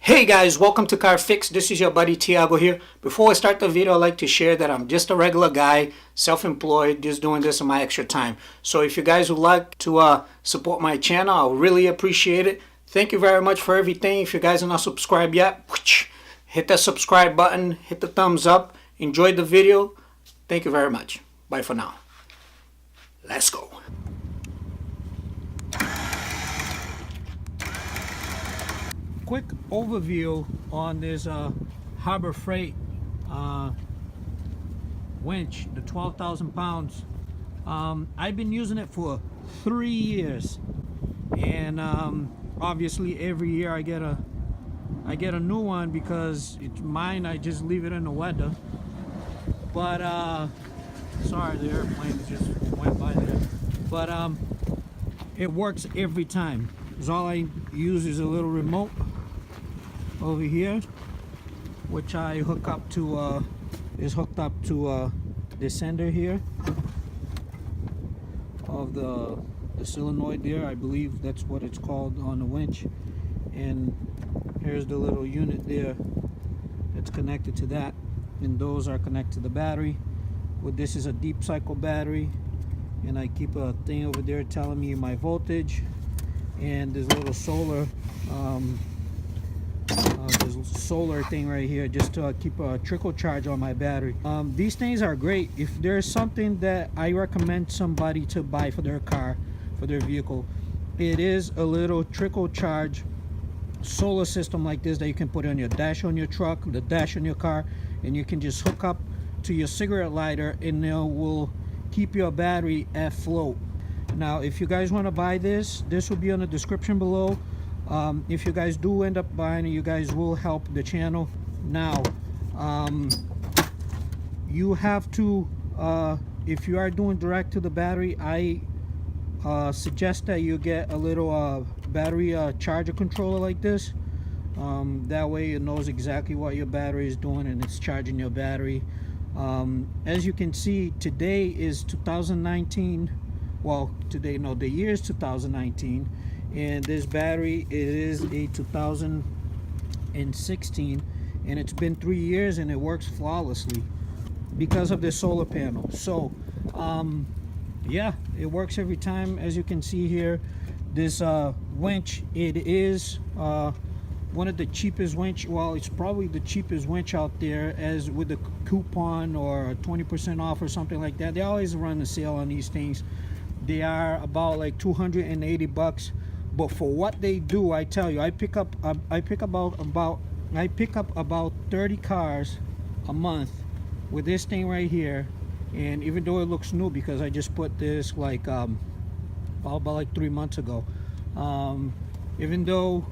Hey guys, welcome to Car Fix. This is your buddy Tiago here. Before I start the video, I'd like to share that I'm just a regular guy, self-employed, just doing this in my extra time. So if you guys would like to support my channel, I'll really appreciate it. Thank you very much for everything. If you guys are not subscribed yet, hit that subscribe button, hit the thumbs up, enjoy the video. Thank you very much. Bye for now. Let's go. Quick overview on this Harbor Freight winch, the 12,000 pounds. I've been using it for 3 years, and obviously every year I get a new one because it's mine. I just leave it in the weather. But sorry, the airplane just went by there. But it works every time. So all I use is a little remote over here, which I hook up to is hooked up to the sender here of the solenoid there. I believe that's what it's called on the winch. And here's the little unit there that's connected to that, and those are connected to the battery. Well, this is a deep cycle battery, and I keep a thing over there telling me my voltage. And this little solar thing right here just to keep a trickle charge on my battery. These things are great. If there's something that I recommend somebody to buy for their car, for their vehicle, it is a little trickle charge solar system like this that you can put on your dash on your truck, the dash on your car, and you can just hook up to your cigarette lighter, and it will keep your battery afloat. Now if you guys want to buy this will be on the description below. If you guys do end up buying it, you guys will help the channel. Now you have to if you are doing direct to the battery, I suggest that you get a little battery charger controller like this. That way it knows exactly what your battery is doing and it's charging your battery. As you can see, today is 2019. Well, today, no, the year is 2019, and this battery, it is a 2016, and it's been 3 years and it works flawlessly because of this solar panel. So yeah, it works every time. As you can see here, this winch, it is one of the cheapest winch. Well, it's probably the cheapest winch out there, as with a coupon or 20% off or something like that. They always run a sale on these things. They are about like 280 bucks, but for what they do, I tell you, I pick up about 30 cars a month with this thing right here. And even though it looks new because I just put this like about like 3 months ago, even though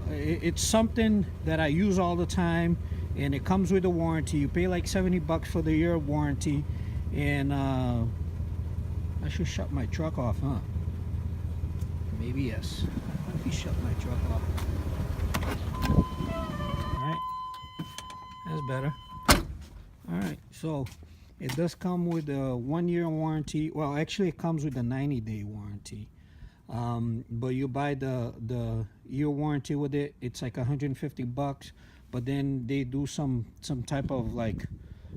it's something that I use all the time, and it comes with a warranty. You pay like 70 bucks for the year warranty, and I should shut my truck off, huh? Maybe yes. Let me shut my truck off. Alright. That's better. Alright, so it does come with a 1 year warranty. Well, actually it comes with a 90-day warranty. But you buy the year warranty with it, it's like 150 bucks. But then they do some type of like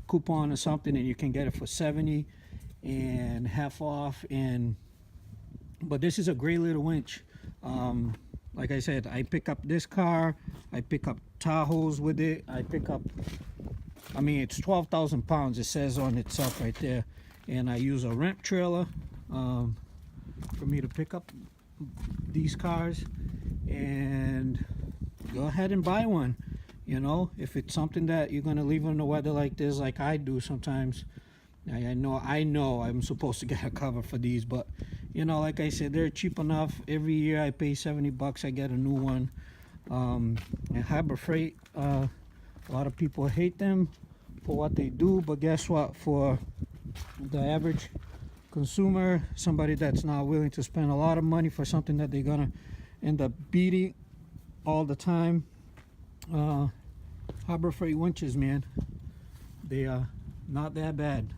coupon or something, and you can get it for 70 and half off. But this is a great little winch. Like I said, I pick up this car, I pick up Tahoes with it, I mean it's 12,000 pounds, it says on itself right there. And I use a ramp trailer for me to pick up these cars. And go ahead and buy one, you know, if it's something that you're gonna leave in the weather like this, like I do sometimes. I know I'm supposed to get a cover for these, but you know, like I said, they're cheap enough. Every year I pay 70 bucks, I get a new one. And Harbor Freight, a lot of people hate them for what they do, but guess what? For the average consumer, somebody that's not willing to spend a lot of money for something that they're gonna end up beating all the time, Harbor Freight winches, man, they are not that bad.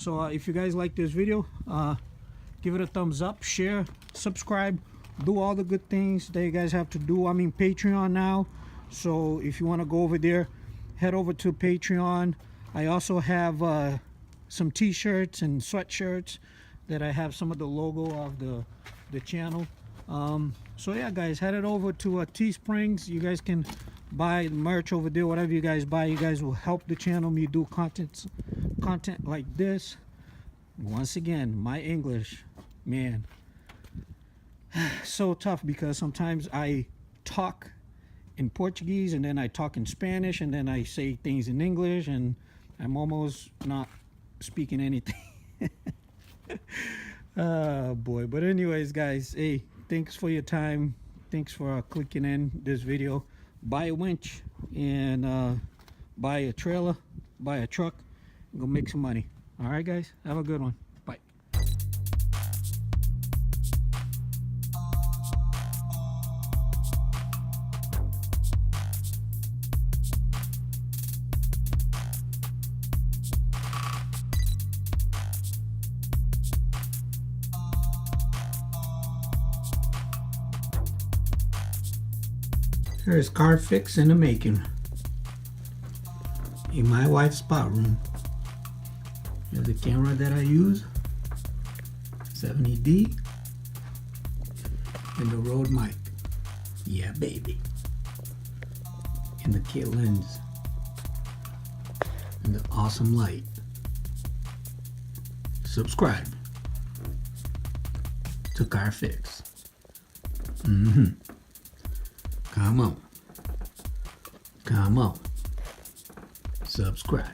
So if you guys like this video, give it a thumbs up, share, subscribe, do all the good things that you guys have to do. I'm in Patreon now, so if you want to go over there, head over to Patreon. I also have some t-shirts and sweatshirts that I have some of the logo of the channel. So yeah, guys, head it over to Teesprings. You guys can buy merch over there. Whatever you guys buy, you guys will help the channel me do content like this. Once again, my English, man, so tough, because sometimes I talk in Portuguese and then I talk in Spanish and then I say things in English and I'm almost not speaking anything. Oh boy. But anyways, guys, hey, thanks for your time. Thanks for clicking in this video. Buy a winch and buy a trailer, buy a truck, and go make some money. All right, guys, have a good one. Bye. Here's car fix in the making in my wife's spot room. Here's the camera that I use, 70D, and the Rode mic. Yeah, baby. And the kit lens, and the awesome light. Subscribe to Car Fix. Come on. Come on. Subscribe.